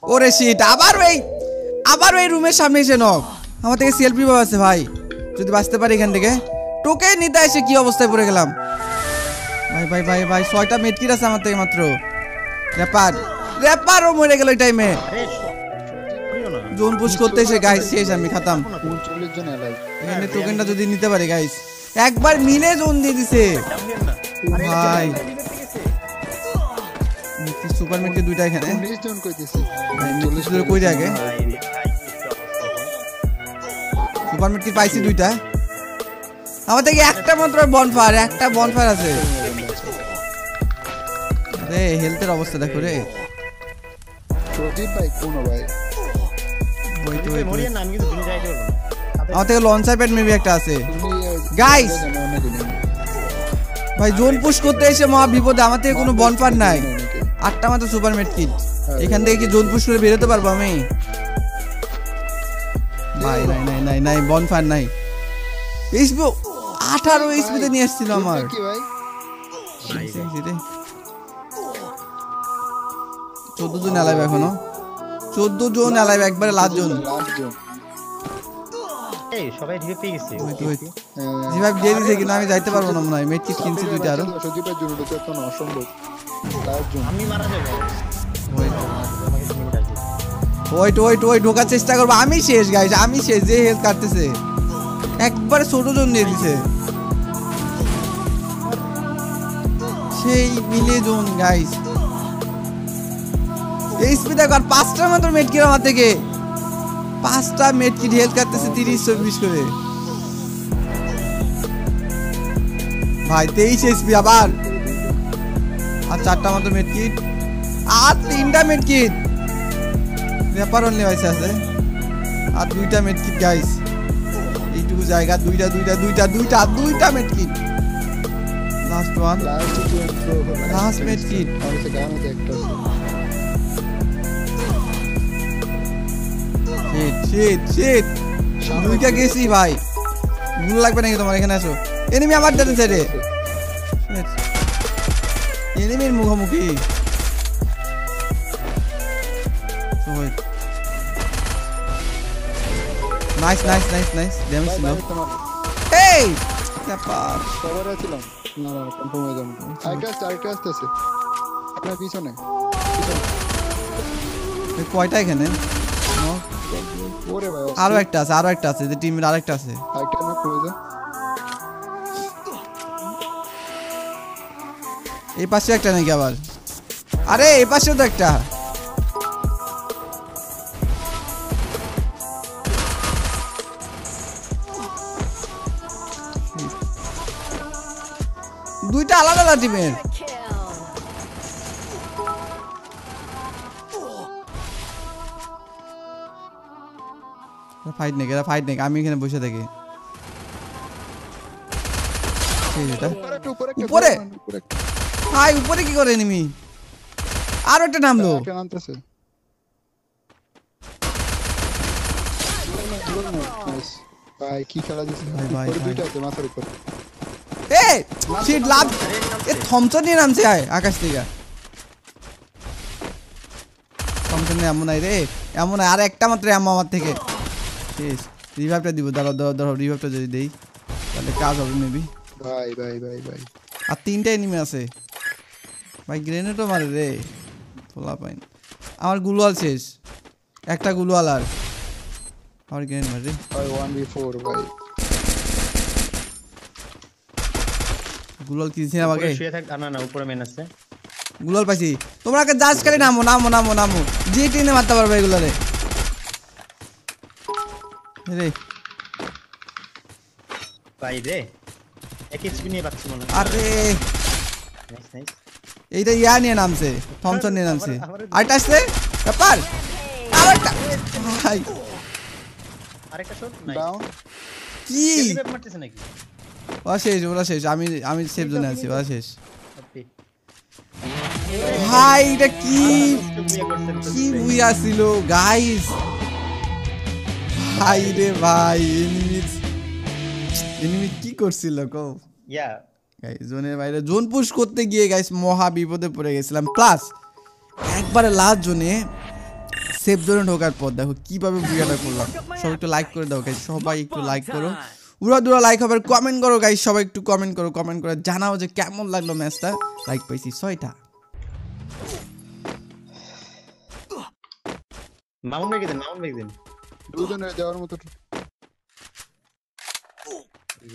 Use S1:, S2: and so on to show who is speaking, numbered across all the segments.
S1: ওরে শিট, আবার ওই রুমের সামনে এসে নক। আমার থেকে সেলফি পাওয়া আছে ভাই, যদি বাঁচতে পারি এখান থেকে। টোকে নিতে এসে কি অবস্থায় পড়ে গেলাম ভাই ভাই ভাই ভাই। 6টা মেডকিট আছে আমার থেকে মাত্র। র্যাপারও মরে গেল এই টাইমে। জোন পুশ করতে এসে গাইস শেষ, আমি খাতাম। এখানে টোকেনটা যদি নিতে পারি গাইস, একবার মিলে জোন দিয়ে দিছে ভাই। সুপার মেডকিট দুইটা এখানে কই আগে। সুপার মেডকিট পাইছি দুইটা। আমার থেকে একটা মাত্র বনফায়ার, একটা বনফায়ার আছে রে। হেলথের অবস্থা দেখো রে। আমার থেকে লঞ্চার প্যাড মেবি একটা আছে গাইস। ভাই জোন পুশ করতে এসে মহা বিপদে। আমার থেকে কোনো বনফায়ার নাই, 8টা মাত্র সুপার মেডকিট। এখান থেকে কি জোন পুশ করে বেরোতে পারবো আমি? ভাই নাই নাই নাই নাই, বনফায়ার নাই। 18 এইচপিতে নিয়ে আসছিল আমার। 14 জন অ্যালাইভ এখনো, 14 জন অ্যালাইভ, একবারে লাস্ট জন।
S2: এই সবাই রিভাইভ পেয়ে গেছে।
S1: রিভাইভ দিয়ে দিয়েছে কিন্তু আমি যাইতে পারবো না মনে হয়। মেডকিট কিনছি দুইটা আরো।
S3: সজীবের জন্য তো এখন অসম্ভব তার জন্য
S2: আমি মারা যাব।
S1: ওই ঢোকার চেষ্টা করবো। আমি শেষ গাইস, আমি শেষ। যে হেলথ কাটতেছে একবারে ছোট জন দিয়ে দিছে, সেই মিলে জোন গাইস। এইচপি দেখো, আর 5টা মাত্র মেডকিট আমার থেকে। 5টা মেডকিট হেলথ কাটতেছে 30-24 করে ভাই। 23 এইচপি আবার, আর 4টা মাত্র মেডকিট, আর 3টা মেডকিট। ব্যাপার অনলি ভাইস আছে, আর 2টা মেডকিট গাইস। এইটুকু জায়গা, দুইটা medkit. Last one, last medkit. Shit দুইটা গেছি ভাই। গুলো লাগবে নাকি তোমার? এখানে আসো। এনিমি আমার ডান সাইডে, এনিমির মুখোমুখি। Nice nice nice nice, damage ছিল। এই ব্যাপার
S3: কভার আছিলাম না, কনফার্ম হয়ে যাবে। আরেকটা আসতেছে আপনার পিছনে।
S1: কয়টা এখানে?
S3: ওরে ভাই,
S1: আরো একটা আছে যে টিমের আরেকটা আছে।
S3: আরেকটা না প্রয়োজন।
S1: এই পাশে একটা নাকি আবার? আরে এই পাশেও তো একটা। দুইটা আলাদা আলাদা টিমের। ফাইট নেই, আমি এখানে বসে থাকি। উপরে ভাই, উপরে কি করে এনিমি? আরো একটা নামলো।
S3: ভাই কি খেলা দিছে ভাই, দুইটা আছে মাথার উপর।
S1: এই শিট লাভ, এ থমসন নিয়ে নামছে আকাশ থেকে। থমসন এমন নাই রে, এমন আর একটা মাত্র এমন আমার থেকে। শেষ। রিভাইভটা দিব, দাঁড়াও রিভাইভটা যদি দেই তাহলে কাজ হবে মেবি।
S3: ভাই
S1: আর 3টা এনিমি আছে ভাই। গ্রেনেডও মারে রে পোলা পাইন। আমার গুলওয়াল শেষ, একটা গুলওয়াল আর গ্রেনেড মারে
S3: ভাই। 1v4 ভাই।
S1: গুলওয়াল কিনছি না আমাকে।
S2: শুয়ে থাক। না উপরে মেন আছে।
S1: গুলওয়াল পাইছি। তোমরা আগে জাজ করে নামো। যে টেনে মারতে পারবে এগুলারে রে
S2: ভাই রে। এক এইচপি নিয়ে বাঁচছি মনে।
S1: আরে
S2: নাইস।
S1: এইটা ইয়া নিয়ে নামছে, থমসন নিয়ে নামছে। আরেকটা আসছে ব্যাপার, আরেকটা ভাই।
S2: আরেকটা শট নাই।
S3: ডাউন
S1: কি
S2: রিভাইভ মারতেছে নাকি?
S1: ওরা শেষ। আমি সেফ জোনে আছি, ওরা শেষ ভাই। এটা কি বুইয়া ছিল গাইস। ভাই রে ভাই, এনিমি কি করছিল কও? গাইস জোনের বাইরে জোন পুশ করতে গিয়ে গাইস মহা বিপদে পড়ে গেছিলাম। প্লাস একবারে লাস্ট জোনে সেফ জোনে ঢোকার পর দেখো কিভাবে বুয়াটা করলাম। সবাই একটু লাইক করে দাও গাইস, সবাই একটু লাইক করো, উড়া লাইক হবে, কমেন্ট করো গাইস, সবাই একটু কমেন্ট করো, কমেন্ট করে জানাও যে কেমন লাগলো ম্যাচটা। লাইক পাইছি 6টা।
S2: মামুন ভাই দেন, মামুন ভাই দেন।
S3: দুজনে যাওয়ার মতো
S2: ঠিক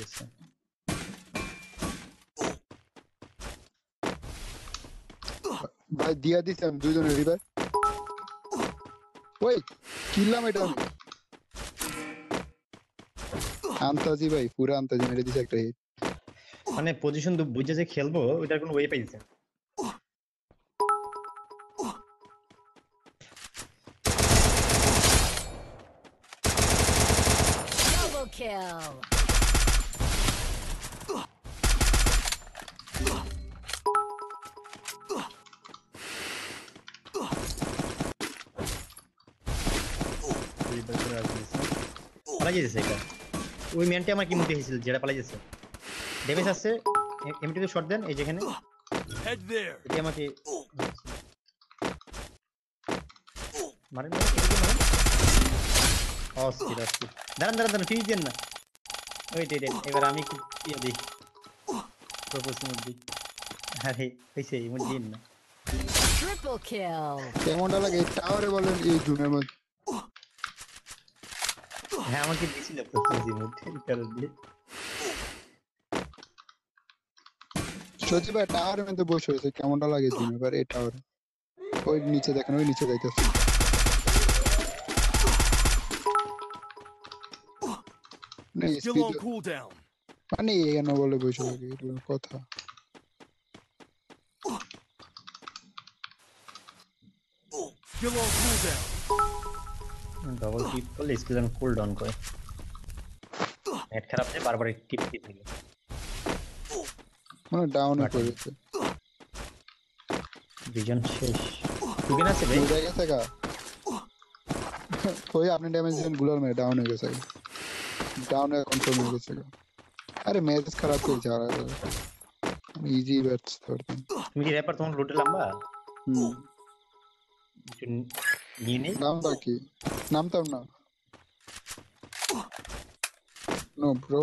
S2: আছে।
S3: ভাই দিয়া দিছি আমি দুজনে রিভার। ওই কিল্লাম এটা আমি আন্তাজি ভাই, পুরো আন্তাজি মেরে দিছে একটা হিট।
S2: মানে পজিশন বুঝে যে খেলবো ওইটার কোনো ওয়ে পাইছে।
S4: Double kill.
S2: পালাই যেতেছে এটা। ওই ম্যানটা আমার কি মধ্যে হয়েছিল যেটা পালাই যাচ্ছে। ড্যামেজ আছে, এমটি তো শট দেন এই যেখানে। এটা আমাকে মারেন না, এদিকে মারেন। অস্থির অস্থির। দাঁড়ান ফিনিশ দেন না। ওইট এবার আমি একটু ইয়ে দিই, প্রপোজ মোড দিই। আরে হয়েছে ইমোট দিন না।
S4: Triple kill.
S3: কেমনটা লাগে টাওয়ারে বলেন এই জুনের মধ্যে?
S2: হ্যাঁ আমাকে দিছিল প্রপোজ ইমোট এই কারণে।
S3: সত্যি ভাই টাওয়ারের মধ্যে বসে রয়েছে, কেমনটা লাগে জুনের বার এই টাওয়ারে? ওই নিচে দেখেন, ওই নিচে যাইতেছে। না স্পিড মানে এখানে বলে বসে থাকে, এগুলো কথা।
S2: ডবল টিপ করলে স্কিল অন কুল ডাউন করে। নেট খারাপ নেই, বারবার টিপ দিলে
S3: মানে ডাউনে করেছে।
S2: ভিজন শেষ। টুকেন আছে ভাই।
S3: উড়ে গেছে গা। ওই আপনি ড্যামেজ দিলেন গুলার মেরে ডাউন হয়ে গেছে। ডাউনে কন্ট্রোল হয়ে গেছে। আরে ম্যাচ খারাপ হয়ে যা রहा है। ইজি ব্যাটস করতেন।
S2: তুমি কি র্যাপার তোমার লুটে লম্বা? নিয়ে নেই।
S3: নামটা কি? নামতাম না। No bro.